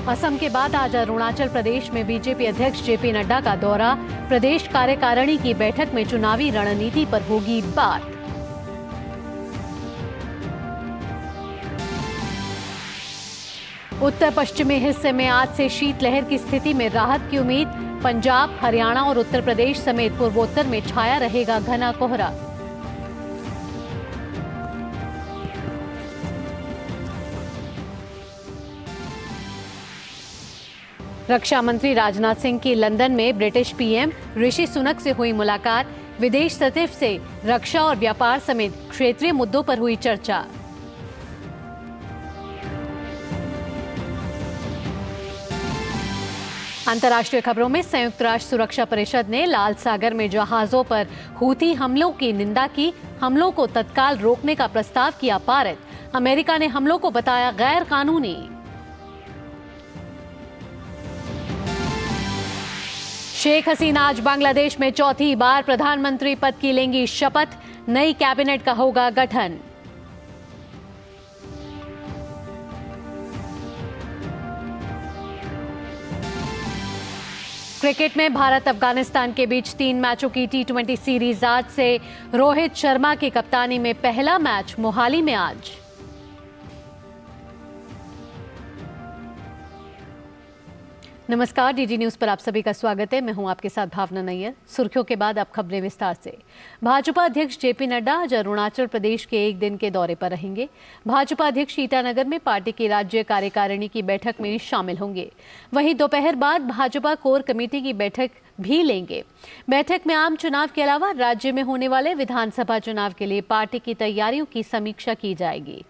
असम के बाद आज अरुणाचल प्रदेश में बीजेपी अध्यक्ष जेपी नड्डा का दौरा। प्रदेश कार्यकारिणी की बैठक में चुनावी रणनीति पर होगी बात। उत्तर पश्चिमी हिस्से में आज से शीतलहर की स्थिति में राहत की उम्मीद। पंजाब, हरियाणा और उत्तर प्रदेश समेत पूर्वोत्तर में छाया रहेगा घना कोहरा। रक्षा मंत्री राजनाथ सिंह की लंदन में ब्रिटिश पीएम ऋषि सुनक से हुई मुलाकात। विदेश सचिव से रक्षा और व्यापार समेत क्षेत्रीय मुद्दों पर हुई चर्चा। अंतर्राष्ट्रीय खबरों में संयुक्त राष्ट्र सुरक्षा परिषद ने लाल सागर में जहाजों पर हूथी हमलों की निंदा की। हमलों को तत्काल रोकने का प्रस्ताव किया पारित। अमेरिका ने हमलों को बताया गैर कानूनी। शेख हसीना आज बांग्लादेश में चौथी बार प्रधानमंत्री पद की लेंगी शपथ। नई कैबिनेट का होगा गठन। क्रिकेट में भारत अफगानिस्तान के बीच 3 मैचों की T20 सीरीज आज से। रोहित शर्मा की कप्तानी में पहला मैच मोहाली में आज। नमस्कार, डीडी न्यूज पर आप सभी का स्वागत है। मैं हूं आपके साथ भावना नैयर। सुर्खियों के बाद अब खबरें विस्तार से। भाजपा अध्यक्ष जेपी नड्डा आज अरुणाचल प्रदेश के एक दिन के दौरे पर रहेंगे। भाजपा अध्यक्ष ईटानगर में पार्टी की राज्य कार्यकारिणी की बैठक में शामिल होंगे। वहीं दोपहर बाद भाजपा कोर कमेटी की बैठक भी लेंगे। बैठक में आम चुनाव के अलावा राज्य में होने वाले विधानसभा चुनाव के लिए पार्टी की तैयारियों की समीक्षा की जाएगी।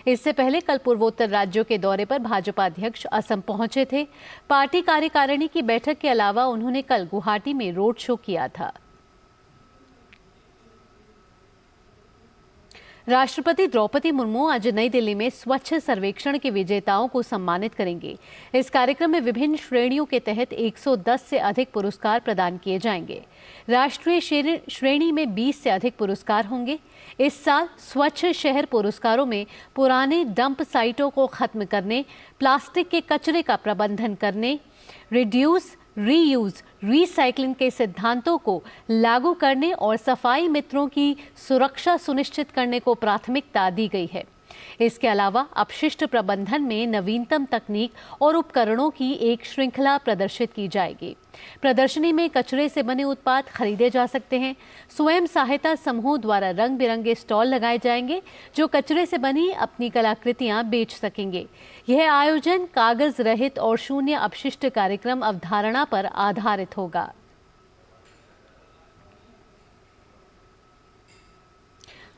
इससे पहले कल पूर्वोत्तर राज्यों के दौरे पर भाजपा अध्यक्ष असम पहुंचे थे। पार्टी कार्यकारिणी की बैठक के अलावा उन्होंने कल गुवाहाटी में रोड शो किया था। राष्ट्रपति द्रौपदी मुर्मू आज नई दिल्ली में स्वच्छ सर्वेक्षण के विजेताओं को सम्मानित करेंगे। इस कार्यक्रम में विभिन्न श्रेणियों के तहत 110 से अधिक पुरस्कार प्रदान किए जाएंगे। राष्ट्रीय श्रेणी में 20 से अधिक पुरस्कार होंगे। इस साल स्वच्छ शहर पुरस्कारों में पुराने डंप साइटों को खत्म करने, प्लास्टिक के कचरे का प्रबंधन करने, रिड्यूस, रीयूज, रीसाइक्लिंग के सिद्धांतों को लागू करने और सफाई मित्रों की सुरक्षा सुनिश्चित करने को प्राथमिकता दी गई है। इसके अलावा अपशिष्ट प्रबंधन में नवीनतम तकनीक और उपकरणों की एक श्रृंखला प्रदर्शित की जाएगी। प्रदर्शनी में कचरे से बने उत्पाद खरीदे जा सकते हैं। स्वयं सहायता समूह द्वारा रंग बिरंगे स्टॉल लगाए जाएंगे जो कचरे से बनी अपनी कलाकृतियां बेच सकेंगे। यह आयोजन कागज रहित और शून्य अपशिष्ट कार्यक्रम अवधारणा पर आधारित होगा।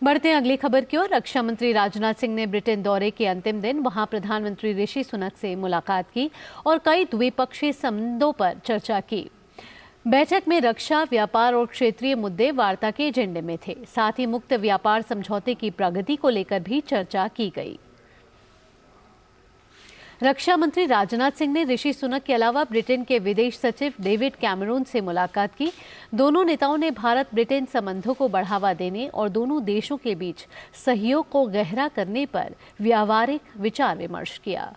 बढ़ते हैं अगली खबर की ओर। रक्षा मंत्री राजनाथ सिंह ने ब्रिटेन दौरे के अंतिम दिन वहां प्रधानमंत्री ऋषि सुनक से मुलाकात की और कई द्विपक्षीय संबंधों पर चर्चा की। बैठक में रक्षा, व्यापार और क्षेत्रीय मुद्दे वार्ता के एजेंडे में थे। साथ ही मुक्त व्यापार समझौते की प्रगति को लेकर भी चर्चा की गई। रक्षा मंत्री राजनाथ सिंह ने ऋषि सुनक के अलावा ब्रिटेन के विदेश सचिव डेविड कैमरून से मुलाकात की। दोनों नेताओं ने भारत ब्रिटेन संबंधों को बढ़ावा देने और दोनों देशों के बीच सहयोग को गहरा करने पर व्यावहारिक विचार विमर्श किया।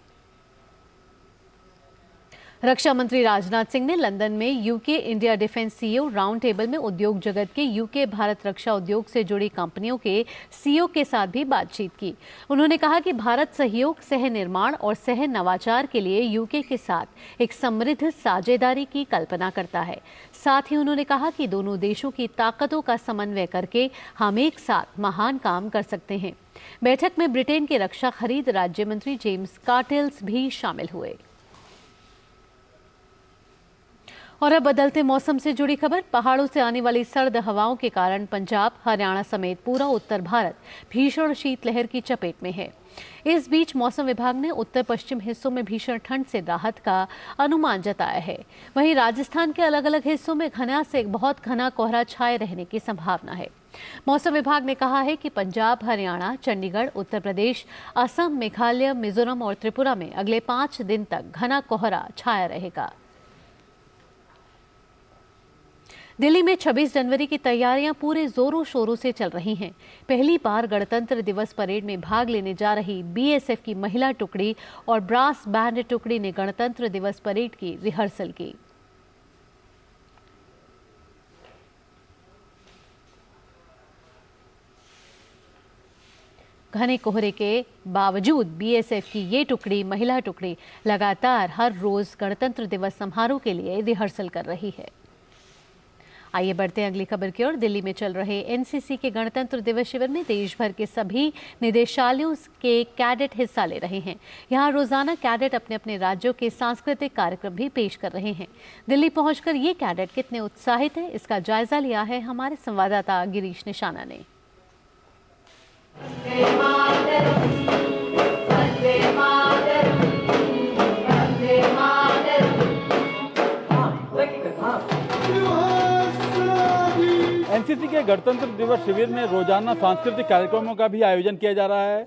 रक्षा मंत्री राजनाथ सिंह ने लंदन में UK India defence CEO round table में उद्योग जगत के यूके भारत रक्षा उद्योग से जुड़ी कंपनियों के सीईओ के साथ भी बातचीत की। उन्होंने कहा कि भारत सहयोग, सह निर्माण और सह नवाचार के लिए यूके के साथ एक समृद्ध साझेदारी की कल्पना करता है। साथ ही उन्होंने कहा कि दोनों देशों की ताकतों का समन्वय करके हम एक साथ महान काम कर सकते हैं। बैठक में ब्रिटेन के रक्षा खरीद राज्य मंत्री जेम्स कार्टेल्स भी शामिल हुए। और अब बदलते मौसम से जुड़ी खबर। पहाड़ों से आने वाली सर्द हवाओं के कारण पंजाब, हरियाणा समेत पूरा उत्तर भारत भीषण शीतलहर की चपेट में है। इस बीच मौसम विभाग ने उत्तर पश्चिम हिस्सों में भीषण ठंड से राहत का अनुमान जताया है। वहीं राजस्थान के अलग अलग हिस्सों में घना से बहुत घना कोहरा छाए रहने की संभावना है। मौसम विभाग ने कहा है कि पंजाब, हरियाणा, चंडीगढ़, उत्तर प्रदेश, असम, मेघालय, मिजोरम और त्रिपुरा में अगले 5 दिन तक घना कोहरा छाया रहेगा। दिल्ली में 26 जनवरी की तैयारियां पूरे जोरों शोरों से चल रही हैं। पहली बार गणतंत्र दिवस परेड में भाग लेने जा रही बीएसएफ की महिला टुकड़ी और ब्रास बैंड टुकड़ी ने गणतंत्र दिवस परेड की रिहर्सल की। घने कोहरे के बावजूद बीएसएफ की ये टुकड़ी, महिला टुकड़ी, लगातार हर रोज गणतंत्र दिवस समारोह के लिए रिहर्सल कर रही है। आइए बढ़ते हैं अगली खबर की ओर। दिल्ली में चल रहे एनसीसी के गणतंत्र दिवस शिविर में देश भर के सभी निदेशालयों के कैडेट हिस्सा ले रहे हैं। यहां रोजाना कैडेट अपने अपने राज्यों के सांस्कृतिक कार्यक्रम भी पेश कर रहे हैं। दिल्ली पहुंचकर ये कैडेट कितने उत्साहित हैं, इसका जायजा लिया है हमारे संवाददाता गिरीश निशाना ने। एनसीसी के गणतंत्र दिवस शिविर में रोजाना सांस्कृतिक कार्यक्रमों का भी आयोजन किया जा रहा है।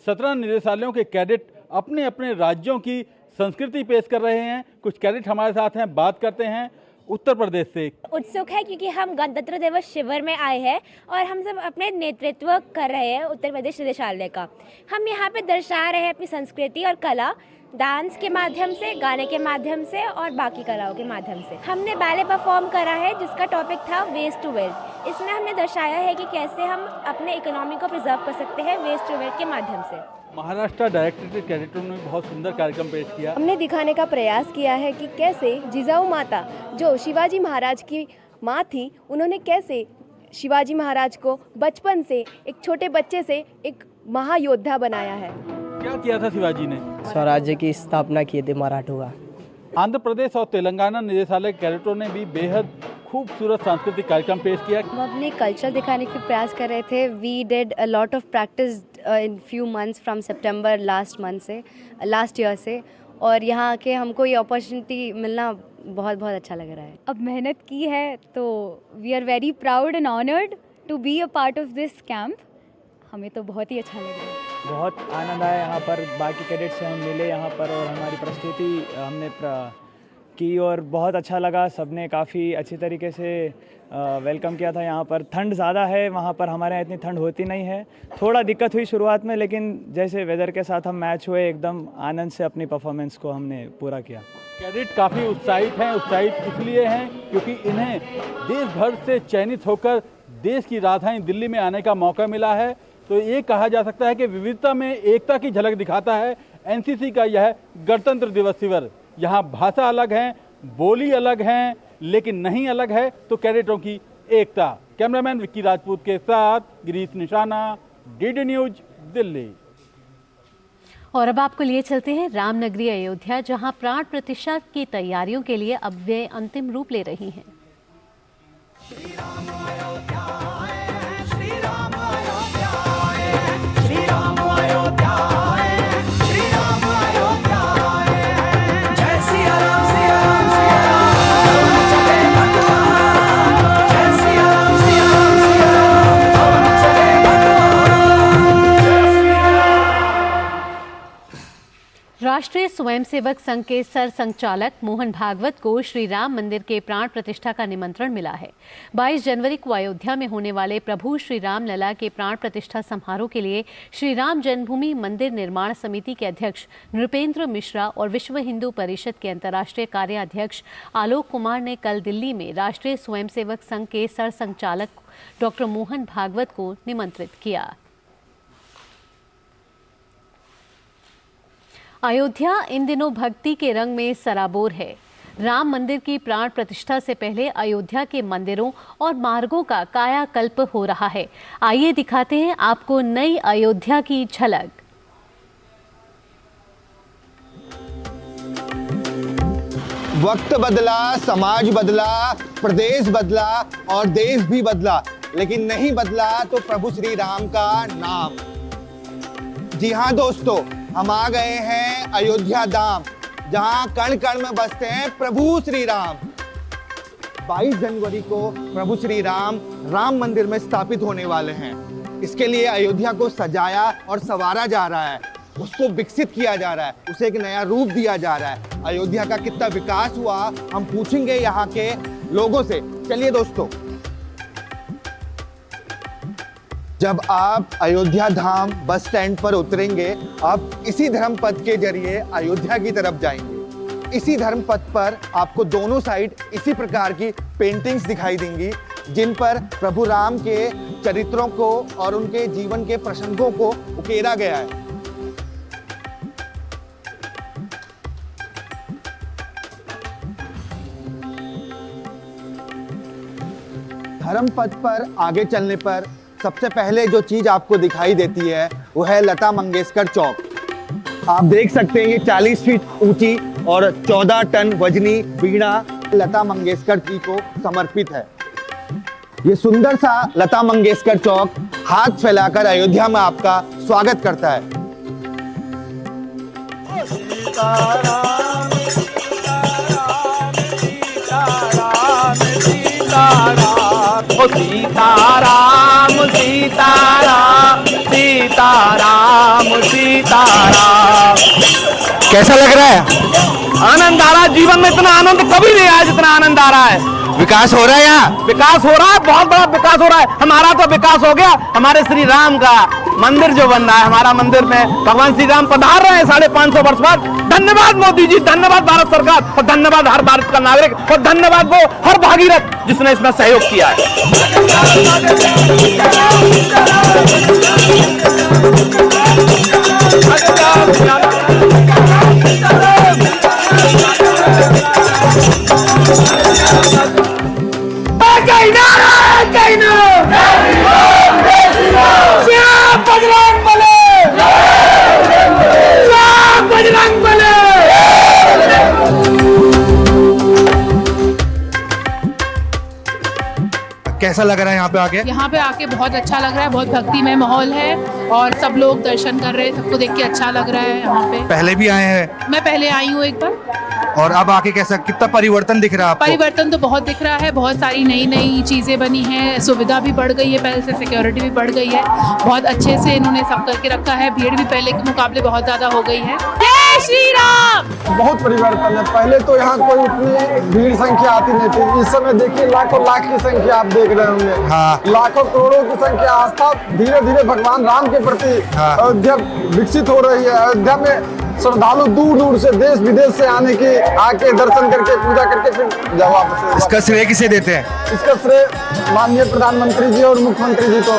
17 निदेशालयों के कैडेट अपने अपने राज्यों की संस्कृति पेश कर रहे हैं। कुछ कैडेट हमारे साथ हैं, बात करते हैं। उत्तर प्रदेश से उत्सुक है क्योंकि हम गणतंत्र दिवस शिविर में आए हैं और हम सब अपने नेतृत्व कर रहे हैं उत्तर प्रदेश निदेशालय का। हम यहाँ पे दर्शा रहे हैं अपनी संस्कृति और कला, डांस के माध्यम से, गाने के माध्यम से और बाकी कलाओं के माध्यम से। हमने बैले परफॉर्म करा है जिसका टॉपिक था वेस्ट टू वेल्थ। इसमें हमने दर्शाया है कि कैसे हम अपने इकोनॉमी को प्रिजर्व कर सकते हैं वेस्ट टू वेल्थ के माध्यम से। महाराष्ट्र डायरेक्टरेट कैडेटों ने बहुत सुंदर कार्यक्रम पेश किया। हमने दिखाने का प्रयास किया है कि कैसे जिजाऊ माता, जो शिवाजी महाराज की माँ थी, उन्होंने कैसे शिवाजी महाराज को बचपन से एक छोटे बच्चे से एक महायोद्धा बनाया है। क्या किया था शिवाजी ने? स्वराज्य की स्थापना की थी मराठों का। आंध्र प्रदेश और तेलंगाना निदेशालय कैडेटों ने भी बेहद खूबसूरत सांस्कृतिक कार्यक्रम पेश किया। हम अपने कल्चर दिखाने के प्रयास कर रहे थे। We did a lot of practice in few months from September last year से, और यहाँ आके हमको ये अपॉर्चुनिटी मिलना बहुत बहुत अच्छा लग रहा है। अब मेहनत की है तो we are very proud and honoured to be a part of this camp. हमें तो बहुत ही अच्छा लग रहा है। बहुत आनंद आया यहाँ पर, बाकी कैडेट से हम मिले यहाँ पर और हमारी प्रस्तुति हमने की और बहुत अच्छा लगा। सबने काफ़ी अच्छी तरीके से वेलकम किया था। यहाँ पर ठंड ज़्यादा है, वहाँ पर हमारे यहाँ इतनी ठंड होती नहीं है। थोड़ा दिक्कत हुई शुरुआत में, लेकिन जैसे वेदर के साथ हम मैच हुए, एकदम आनंद से अपनी परफॉर्मेंस को हमने पूरा किया। कैडेट काफ़ी उत्साहित हैं। उत्साहित इसलिए हैं क्योंकि इन्हें देश भर से चयनित होकर देश की राजधानी दिल्ली में आने का मौका मिला है। तो ये कहा जा सकता है कि विविधता में एकता की झलक दिखाता है एनसीसी का यह गणतंत्र दिवस शिविर। यहाँ भाषा अलग है, बोली अलग हैं, लेकिन नहीं अलग है तो कैडेटों की एकता। कैमरामैन विक्की राजपूत के साथ गिरीश निशाना, डीडी न्यूज, दिल्ली। और अब आपको लिए चलते हैं रामनगरी अयोध्या, जहां प्राण प्रतिष्ठा की तैयारियों के लिए अब वे अंतिम रूप ले रही हैं। राष्ट्रीय स्वयंसेवक संघ के सर संचालक मोहन भागवत को श्री राम मंदिर के प्राण प्रतिष्ठा का निमंत्रण मिला है। 22 जनवरी को अयोध्या में होने वाले प्रभु श्री राम लला के प्राण प्रतिष्ठा समारोह के लिए श्री राम जन्मभूमि मंदिर निर्माण समिति के अध्यक्ष नृपेंद्र मिश्रा और विश्व हिंदू परिषद के अंतर्राष्ट्रीय कार्याध्यक्ष आलोक कुमार ने कल दिल्ली में राष्ट्रीय स्वयंसेवक संघ के सर संचालक डॉक्टर मोहन भागवत को निमंत्रित किया। अयोध्या इन दिनों भक्ति के रंग में सराबोर है। राम मंदिर की प्राण प्रतिष्ठा से पहले अयोध्या के मंदिरों और मार्गों का कायाकल्प हो रहा है। आइए दिखाते हैं आपको नई अयोध्या की झलक। वक्त बदला, समाज बदला, प्रदेश बदला और देश भी बदला, लेकिन नहीं बदला तो प्रभु श्री राम का नाम। जी हाँ दोस्तों, हम आ गए हैं अयोध्या धाम, जहां कण कण में बसते हैं प्रभु श्री राम। 22 जनवरी को प्रभु श्री राम राम मंदिर में स्थापित होने वाले हैं। इसके लिए अयोध्या को सजाया और संवारा जा रहा है, उसको विकसित किया जा रहा है, उसे एक नया रूप दिया जा रहा है। अयोध्या का कितना विकास हुआ हम पूछेंगे यहाँ के लोगों से। चलिए दोस्तों, जब आप अयोध्या धाम बस स्टैंड पर उतरेंगे, आप इसी धर्म पथ के जरिए अयोध्या की तरफ जाएंगे। इसी धर्म पथ पर आपको दोनों साइड इसी प्रकार की पेंटिंग्स दिखाई देंगी, जिन पर प्रभु राम के चरित्रों को और उनके जीवन के प्रसंगों को उकेरा गया है। धर्म पथ पर आगे चलने पर सबसे पहले जो चीज आपको दिखाई देती है वो है लता मंगेशकर चौक। आप देख सकते हैं ये 40 फीट ऊंची और 14 टन वजनी वीणा लता मंगेशकर जी को समर्पित है। ये सुंदर सा लता मंगेशकर चौक हाथ फैलाकर अयोध्या में आपका स्वागत करता है। सीताराम सीताराम सीताराम सीताराम। कैसा लग रहा है? आनंद आ रहा है। जीवन में इतना आनंद कभी नहीं आया जितना आनंद आ रहा है। विकास हो रहा है यहाँ? विकास हो रहा है, बहुत बड़ा विकास हो रहा है। हमारा तो विकास हो गया, हमारे श्री राम का मंदिर जो बन रहा है, हमारा मंदिर में भगवान श्री राम पधार रहे हैं 550 वर्ष बाद। धन्यवाद मोदी जी, धन्यवाद भारत सरकार, और धन्यवाद हर भारत का नागरिक, और धन्यवाद वो हर भागीरथ जिसने इसमें सहयोग किया है। कैसा लग रहा है यहाँ पे आके? यहाँ पे आके बहुत अच्छा लग रहा है, बहुत भक्तिमय माहौल है और सब लोग दर्शन कर रहे हैं, सबको देख के अच्छा लग रहा है। यहाँ पे पहले भी आए हैं? मैं पहले आई हूँ एक बार। और अब आके कैसा, कितना परिवर्तन दिख रहा है आपको? परिवर्तन तो बहुत दिख रहा है, बहुत सारी नई नई चीजें बनी हैं, सुविधा भी बढ़ गई है, पहले से सिक्योरिटी भी बढ़ गई है, बहुत अच्छे से इन्होंने सब करके रखा है। भीड़ भी पहले के मुकाबले बहुत ज्यादा हो गई है। जय श्री राम। बहुत परिवर्तन है। पहले तो यहाँ कोई उतनी भीड़ संख्या आती नहीं थी, इस समय देखिए लाखों लाख की संख्या आप देख रहे होंगे। हाँ। लाखों करोड़ों की संख्या। आस्था धीरे धीरे भगवान राम के प्रति हाँ। अयोध्या विकसित हो रही है। अयोध्या में श्रद्धालु दूर दूर से देश विदेश से आके दर्शन करके पूजा करके फिर जाओ वापस। इसका श्रेय किसे देते हैं? इसका श्रेय माननीय प्रधानमंत्री जी और मुख्यमंत्री जी को।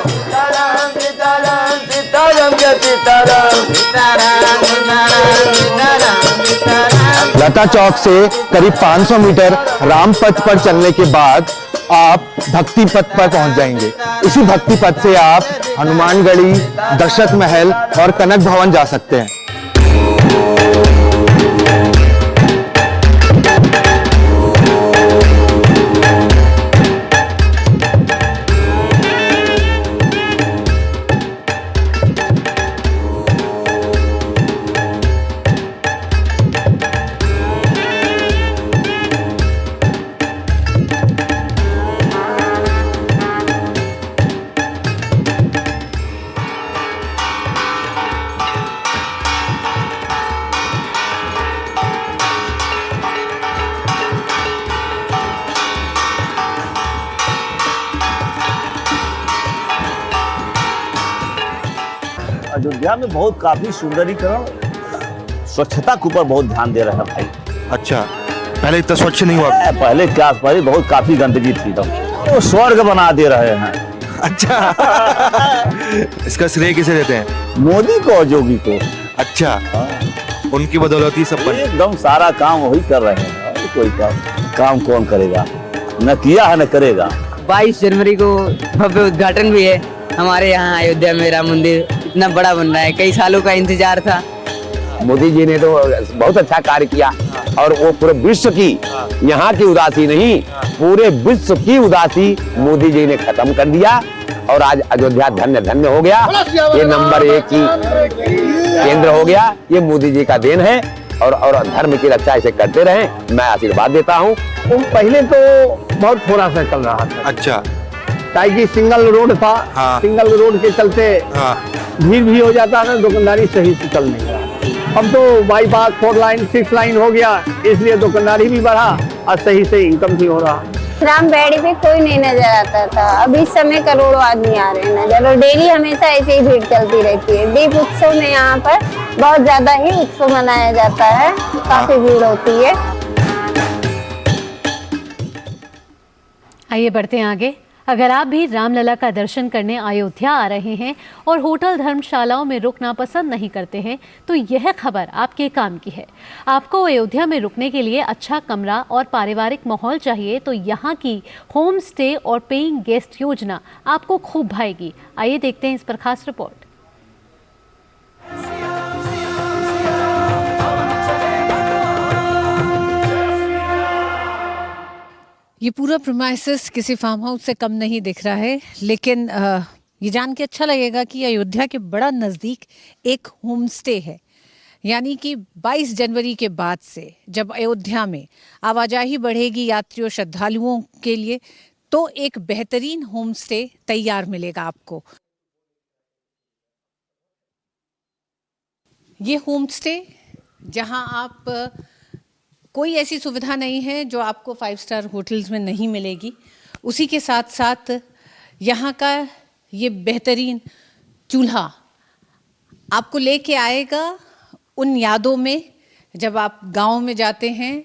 लता चौक से करीब 500 मीटर राम पथ पर चलने के बाद आप भक्ति पथ पर पहुंच जाएंगे। इसी भक्ति पथ से आप हनुमानगढ़ी, दशरथ महल और कनक भवन जा सकते हैं। अयोध्या में बहुत काफी सुंदरीकरण, स्वच्छता के ऊपर बहुत ध्यान दे रहे हैं भाई। अच्छा, पहले इतना स्वच्छ नहीं हुआ? पहले क्या, पहले बहुत काफी गंदगी थी, तो स्वर्ग बना दे रहे हैं। अच्छा। इसका श्रेय किसे देते हैं? मोदी को और योगी को। अच्छा। उनकी बदौलत ही सब बन। एकदम सारा काम वही कर रहे हैं, कोई काम कौन करेगा, न किया है न करेगा। 22 जनवरी को भव्य उद्घाटन भी है हमारे यहाँ अयोध्या में। राम मंदिर इतना बड़ा बन रहा है, कई सालों का इंतजार था। मोदी जी ने तो बहुत अच्छा कार्य किया और वो पूरे विश्व की, यहाँ की उदासी नहीं, पूरे विश्व की उदासी मोदी जी ने खत्म कर दिया और आज अयोध्या धन्य धन्य हो गया। ये नंबर 1 की केंद्र हो गया, ये मोदी जी का देन है और धर्म की रक्षा ऐसे करते रहे, मैं आशीर्वाद देता हूँ। पहले तो बहुत थोड़ा सा चल रहा था। अच्छा। ताकि सिंगल रोड था। हाँ। सिंगल रोड के चलते भीड़ भी हो जाता है, दुकानदारी सही से चल नहीं रहा। अब तो बाईपास 4 लाइन 6 लाइन हो गया, इसलिए दुकानदारी भी बढ़ा और सही से इनकम भी हो रहा। राम बेड़ी पे कोई नहीं नजर आता था, अब इस समय करोड़ों आदमी आ रहे हैं नजर, और डेली हमेशा ऐसे ही भीड़ चलती रहती है। दीप उत्सव में यहाँ पर बहुत ज्यादा ही उत्सव मनाया जाता है, काफी भीड़ होती है। आइए बढ़ते हैं आगे। अगर आप भी रामलला का दर्शन करने अयोध्या आ रहे हैं और होटल धर्मशालाओं में रुकना पसंद नहीं करते हैं तो यह खबर आपके काम की है। आपको अयोध्या में रुकने के लिए अच्छा कमरा और पारिवारिक माहौल चाहिए तो यहाँ की होम स्टे और पेइंग गेस्ट योजना आपको खूब भाएगी। आइए देखते हैं इस पर खास रिपोर्ट। ये पूरा प्रीमाइसेस किसी फार्म हाउस से कम नहीं दिख रहा है, लेकिन ये जान के अच्छा लगेगा कि अयोध्या के बड़ा नज़दीक एक होम स्टे है। यानी कि 22 जनवरी के बाद से जब अयोध्या में आवाजाही बढ़ेगी यात्रियों श्रद्धालुओं के लिए, तो एक बेहतरीन होम स्टे तैयार मिलेगा आपको। ये होम स्टे जहां आप कोई ऐसी सुविधा नहीं है जो आपको 5 स्टार होटल्स में नहीं मिलेगी, उसी के साथ साथ यहाँ का ये बेहतरीन चूल्हा आपको लेके आएगा उन यादों में जब आप गांव में जाते हैं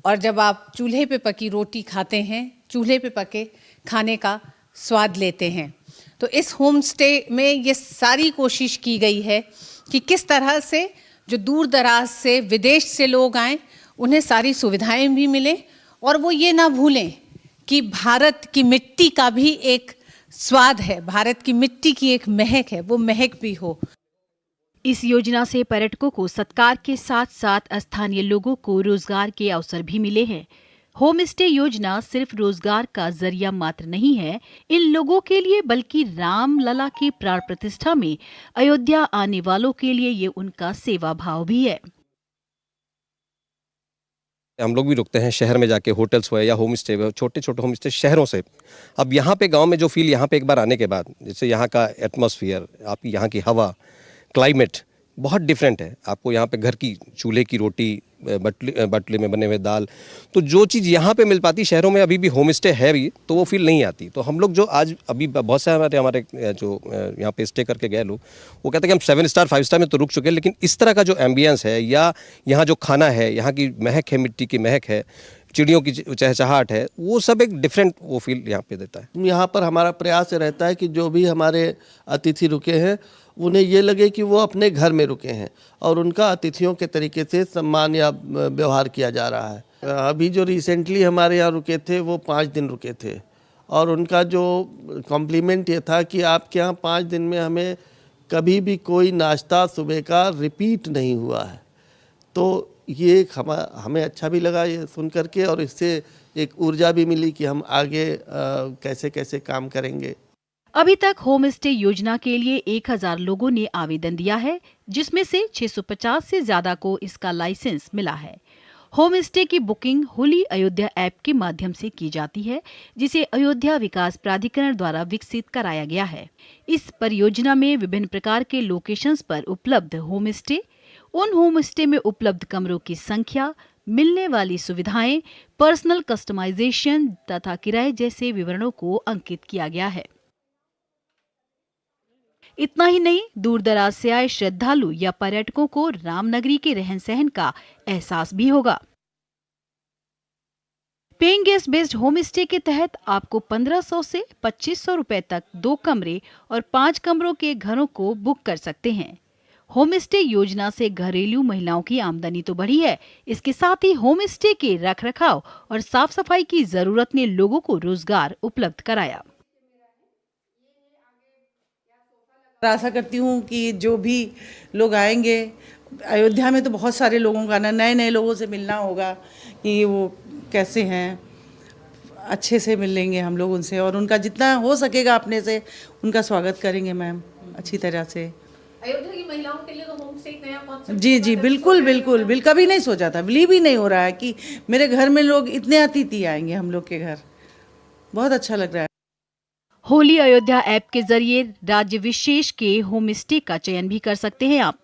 और जब आप चूल्हे पे पकी रोटी खाते हैं, चूल्हे पे पके खाने का स्वाद लेते हैं। तो इस होम स्टे में ये सारी कोशिश की गई है कि किस तरह से जो दूर दराज से विदेश से लोग आएँ उन्हें सारी सुविधाएं भी मिलें और वो ये ना भूलें कि भारत की मिट्टी का भी एक स्वाद है, भारत की मिट्टी की एक महक है, वो महक भी हो। इस योजना से पर्यटकों को सत्कार के साथ साथ स्थानीय लोगों को रोजगार के अवसर भी मिले हैं। होम स्टे योजना सिर्फ रोजगार का जरिया मात्र नहीं है इन लोगों के लिए, बल्कि रामलला की प्राण प्रतिष्ठा में अयोध्या आने वालों के लिए ये उनका सेवा भाव भी है। हम लोग भी रुकते हैं शहर में जाके, होटल्स हुए या होम स्टे हुए, छोटे छोटे होम स्टे शहरों से। अब यहाँ पे गांव में जो फील यहाँ पे एक बार आने के बाद, जैसे यहाँ का एटमॉस्फेयर, आपकी यहाँ की हवा, क्लाइमेट बहुत डिफरेंट है। आपको यहाँ पे घर की चूल्हे की रोटी, बटले में बने हुए दाल, तो जो चीज़ यहाँ पे मिल पाती शहरों में अभी भी होम स्टे है भी, तो वो फील नहीं आती। तो हम लोग जो आज अभी बहुत सारे हमारे जो यहाँ पे स्टे करके गए लोग, वो कहते हैं कि हम 7 स्टार 5 स्टार में तो रुक चुके हैं, लेकिन इस तरह का जो एम्बियंस है या यहाँ जो खाना है, यहाँ की महक है, मिट्टी की महक है, चिड़ियों की चहचहाहट है, वो सब एक डिफरेंट वो फील यहाँ पे देता है। यहाँ पर हमारा प्रयास रहता है कि जो भी हमारे अतिथि रुके हैं उन्हें ये लगे कि वो अपने घर में रुके हैं और उनका अतिथियों के तरीके से सम्मान या व्यवहार किया जा रहा है। अभी जो रिसेंटली हमारे यहाँ रुके थे वो 5 दिन रुके थे और उनका जो कॉम्प्लीमेंट ये था कि आपके यहाँ 5 दिन में हमें कभी भी कोई नाश्ता सुबह का रिपीट नहीं हुआ है। तो ये हमें अच्छा भी लगा ये सुन करके, और इससे एक ऊर्जा भी मिली कि हम आगे कैसे कैसे काम करेंगे। अभी तक होम स्टे योजना के लिए 1000 लोगों ने आवेदन दिया है, जिसमें से 650 से ज्यादा को इसका लाइसेंस मिला है। होम स्टे की बुकिंग होली अयोध्या ऐप के माध्यम से की जाती है, जिसे अयोध्या विकास प्राधिकरण द्वारा विकसित कराया गया है। इस परियोजना में विभिन्न प्रकार के लोकेशंस पर उपलब्ध होम स्टे, उन होम स्टे में उपलब्ध कमरों की संख्या, मिलने वाली सुविधाएं, पर्सनल कस्टमाइजेशन तथा किराए जैसे विवरणों को अंकित किया गया है। इतना ही नहीं, दूर दराज से आए श्रद्धालु या पर्यटकों को रामनगरी के रहन सहन का एहसास भी होगा। Paying guest based home stay के तहत आपको 1500 से 2500 रुपए तक 2 कमरे और 5 कमरों के घरों को बुक कर सकते हैं। होम स्टे योजना से घरेलू महिलाओं की आमदनी तो बढ़ी है, इसके साथ ही होम स्टे के रखरखाव और साफ सफाई की जरूरत ने लोगों को रोजगार उपलब्ध कराया। आशा करती हूँ कि जो भी लोग आएंगे, अयोध्या में तो बहुत सारे लोगों का ना नए लोगों से मिलना होगा कि वो कैसे हैं, अच्छे से मिलेंगे हम लोग उनसे और उनका जितना हो सकेगा अपने से उनका स्वागत करेंगे मैम अच्छी तरह से। अयोध्या की महिलाओं के लिए तो होम स्टे एक नया कॉन्सेप्ट। जी बिल्कुल कभी नहीं सोचा था, बिलीव ही नहीं हो रहा है कि मेरे घर में लोग इतने अतिथि आएंगे हम लोग के घर। बहुत अच्छा लग रहा है। होली अयोध्या ऐप के जरिए राज्य विशेष के होम स्टे का चयन भी कर सकते हैं आप।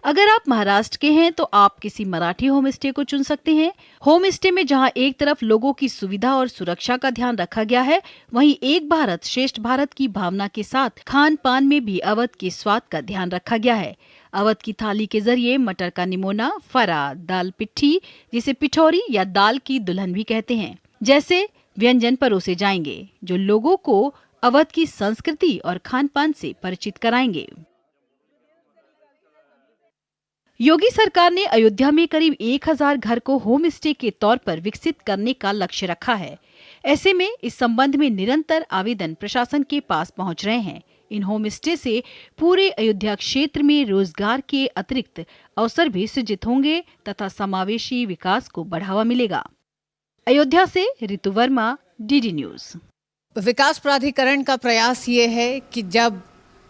अगर आप महाराष्ट्र के हैं तो आप किसी मराठी होम स्टे को चुन सकते हैं। होम स्टे में जहां एक तरफ लोगों की सुविधा और सुरक्षा का ध्यान रखा गया है, वहीं एक भारत श्रेष्ठ भारत की भावना के साथ खान पान में भी अवध के स्वाद का ध्यान रखा गया है। अवध की थाली के जरिए मटर का निमोना, फरा, दाल पिट्ठी जिसे पिठौरी या दाल की दुल्हन भी कहते हैं, जैसे व्यंजन परोसे जाएंगे जो लोगों को अवध की संस्कृति और खान पान से परिचित कराएंगे। योगी सरकार ने अयोध्या में करीब 1000 घर को होम स्टे के तौर पर विकसित करने का लक्ष्य रखा है। ऐसे में इस संबंध में निरंतर आवेदन प्रशासन के पास पहुंच रहे हैं। इन होम स्टे से पूरे अयोध्या क्षेत्र में रोजगार के अतिरिक्त अवसर भी सृजित होंगे तथा समावेशी विकास को बढ़ावा मिलेगा। अयोध्या से ऋतु वर्मा, डीडी न्यूज। विकास प्राधिकरण का प्रयास ये है कि जब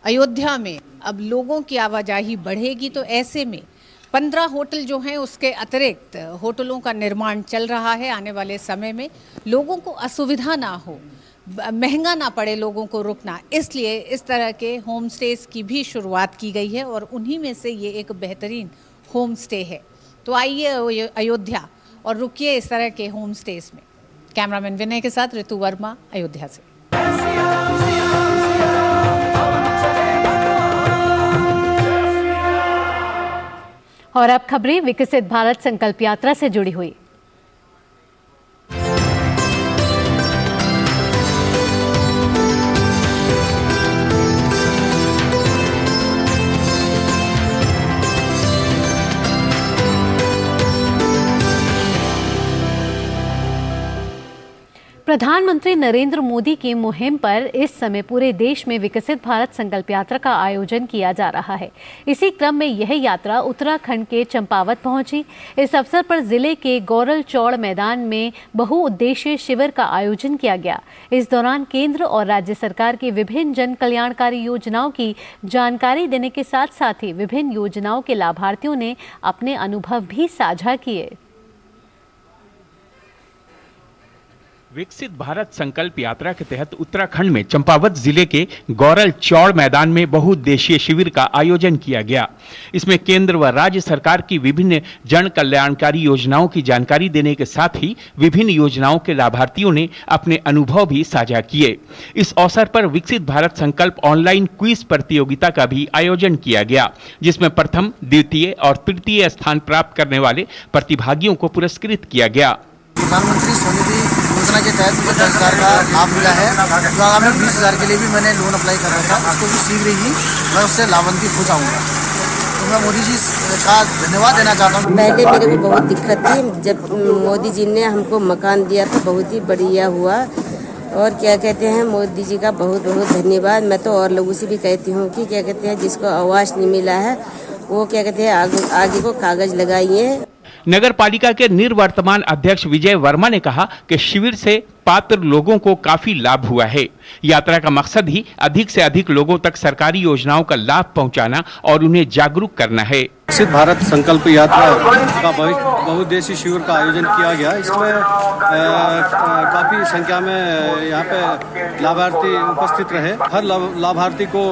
अयोध्या में अब लोगों की आवाजाही बढ़ेगी तो ऐसे में 15 होटल जो हैं उसके अतिरिक्त होटलों का निर्माण चल रहा है। आने वाले समय में लोगों को असुविधा ना हो, महंगा ना पड़े लोगों को रुकना, इसलिए इस तरह के होम स्टेज की भी शुरुआत की गई है और उन्हीं में से ये एक बेहतरीन होम स्टे है। तो आइए अयोध्या और रुकिए इस तरह के होम स्टेज में। कैमरामैन विनय के साथ ऋतु वर्मा, अयोध्या से। और अब खबरें विकसित भारत संकल्प यात्रा से जुड़ी हुई। प्रधानमंत्री नरेंद्र मोदी की मुहिम पर इस समय पूरे देश में विकसित भारत संकल्प यात्रा का आयोजन किया जा रहा है। इसी क्रम में यह यात्रा उत्तराखंड के चंपावत पहुंची। इस अवसर पर जिले के गौरल चौड़ मैदान में बहुउद्देशीय शिविर का आयोजन किया गया। इस दौरान केंद्र और राज्य सरकार की विभिन्न जन कल्याणकारी योजनाओं की जानकारी देने के साथ साथ ही विभिन्न योजनाओं के लाभार्थियों ने अपने अनुभव भी साझा किए। विकसित भारत संकल्प यात्रा के तहत उत्तराखंड में चंपावत जिले के गौरल चौड़ मैदान में बहुउद्देशीय शिविर का आयोजन किया गया। इसमें केंद्र व राज्य सरकार की विभिन्न जन कल्याणकारी योजनाओं की जानकारी देने के साथ ही विभिन्न योजनाओं के लाभार्थियों ने अपने अनुभव भी साझा किए। इस अवसर पर विकसित भारत संकल्प ऑनलाइन क्विज प्रतियोगिता का भी आयोजन किया गया, जिसमें प्रथम, द्वितीय और तृतीय स्थान प्राप्त करने वाले प्रतिभागियों को पुरस्कृत किया गया। प्रधानमंत्री स्वनिधि योजना के तहत मुझे 10,000 का लाभ मिला है। जो आगामी 20,000 के लिए भी मैंने लोन अप्लाई कर रखा था, उसको भी शीघ्र ही मैं उससे लाभान्वित हो जाऊँगा। तो मैं मोदी जी का धन्यवाद देना चाहता हूँ। पहले मेरे को बहुत दिक्कत थी, जब मोदी जी ने हमको मकान दिया तो बहुत ही बढ़िया हुआ। और क्या कहते हैं, मोदी जी का बहुत बहुत धन्यवाद। मैं तो और लोगों से भी कहती हूँ कि क्या कहते हैं, जिसको आवास नहीं मिला है वो क्या कहते हैं आगे को कागज लगाइए। नगर पालिका के निवर्तमान अध्यक्ष विजय वर्मा ने कहा कि शिविर से पात्र लोगों को काफी लाभ हुआ है। यात्रा का मकसद ही अधिक से अधिक लोगों तक सरकारी योजनाओं का लाभ पहुंचाना और उन्हें जागरूक करना है। विकसित भारत संकल्प यात्रा का बहुउद्देशीय शिविर का आयोजन किया गया। इसमें काफी संख्या में यहाँ पे लाभार्थी उपस्थित रहे। हर लाभार्थी को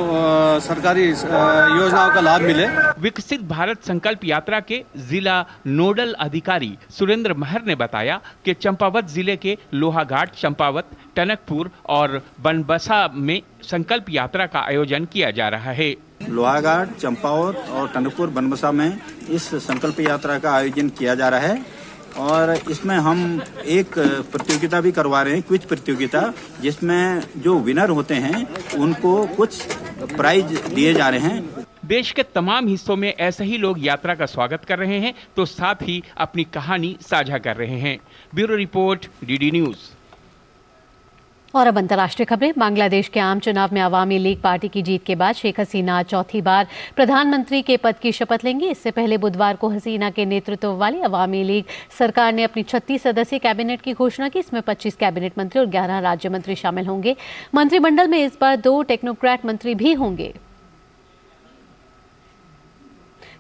सरकारी योजनाओं का लाभ मिले। विकसित भारत संकल्प यात्रा के जिला नोडल अधिकारी सुरेंद्र महर ने बताया कि चंपावत जिले के लोहाघाट, चंपावत, टनकपुर और बनबसा में संकल्प यात्रा का आयोजन किया जा रहा है। लोहाघाट, चंपावत और टनकपुर, बनबसा में इस संकल्प यात्रा का आयोजन किया जा रहा है और इसमें हम एक प्रतियोगिता भी करवा रहे हैं, क्विज प्रतियोगिता, जिसमें जो विनर होते हैं उनको कुछ प्राइज दिए जा रहे हैं। देश के तमाम हिस्सों में ऐसे ही लोग यात्रा का स्वागत कर रहे हैं तो साथ ही अपनी कहानी साझा कर रहे हैं। Bureau report, DD news. और अब अंतर्राष्ट्रीय खबरें। बांग्लादेश के आम चुनाव में अवामी लीग पार्टी की जीत के बाद शेख हसीना चौथी बार प्रधानमंत्री के पद की शपथ लेंगी। इससे पहले बुधवार को हसीना के नेतृत्व वाली अवामी लीग सरकार ने अपनी 36 सदस्यीय कैबिनेट की घोषणा की। इसमें 25 कैबिनेट मंत्री और 11 राज्य मंत्री शामिल होंगे। मंत्रिमंडल में इस बार 2 टेक्नोक्रेट मंत्री भी होंगे।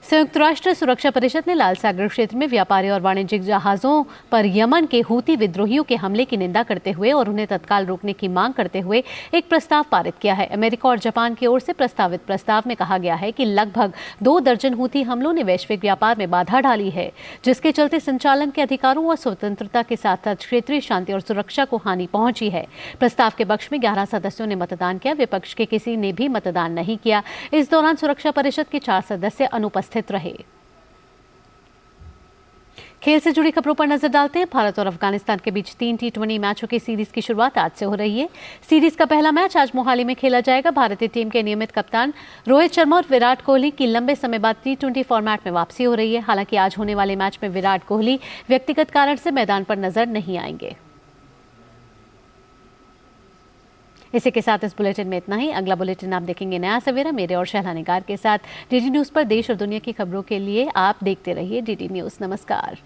संयुक्त राष्ट्र सुरक्षा परिषद ने लाल सागर क्षेत्र में व्यापारी और वाणिज्यिक जहाजों पर यमन के हूती विद्रोहियों के हमले की निंदा करते हुए और उन्हें तत्काल रोकने की मांग करते हुए एक प्रस्ताव पारित किया है। अमेरिका और जापान की ओर से प्रस्तावित प्रस्ताव में कहा गया है कि लगभग 2 दर्जन हूती हमलों ने वैश्विक व्यापार में बाधा डाली है, जिसके चलते संचालन के अधिकारों और स्वतंत्रता के साथ साथ क्षेत्रीय शांति और सुरक्षा को हानि पहुंची है। प्रस्ताव के पक्ष में 11 सदस्यों ने मतदान किया, विपक्ष के किसी ने भी मतदान नहीं किया। इस दौरान सुरक्षा परिषद के 4 सदस्य अनुपस्थित रहे। खेल से जुड़ी खबरों पर नजर डालते हैं। भारत और अफगानिस्तान के बीच 3 T20 मैचों की सीरीज की शुरुआत आज से हो रही है। सीरीज का पहला मैच आज मोहाली में खेला जाएगा। भारतीय टीम के नियमित कप्तान रोहित शर्मा और विराट कोहली की लंबे समय बाद T20 फॉर्मेट में वापसी हो रही है। हालांकि आज होने वाले मैच में विराट कोहली व्यक्तिगत कारण से मैदान पर नजर नहीं आएंगे। इसी के साथ इस बुलेटिन में इतना ही। अगला बुलेटिन आप देखेंगे नया सवेरा मेरे और शहला निगार के साथ। डीडी न्यूज़ पर देश और दुनिया की खबरों के लिए आप देखते रहिए डीडी न्यूज़। नमस्कार।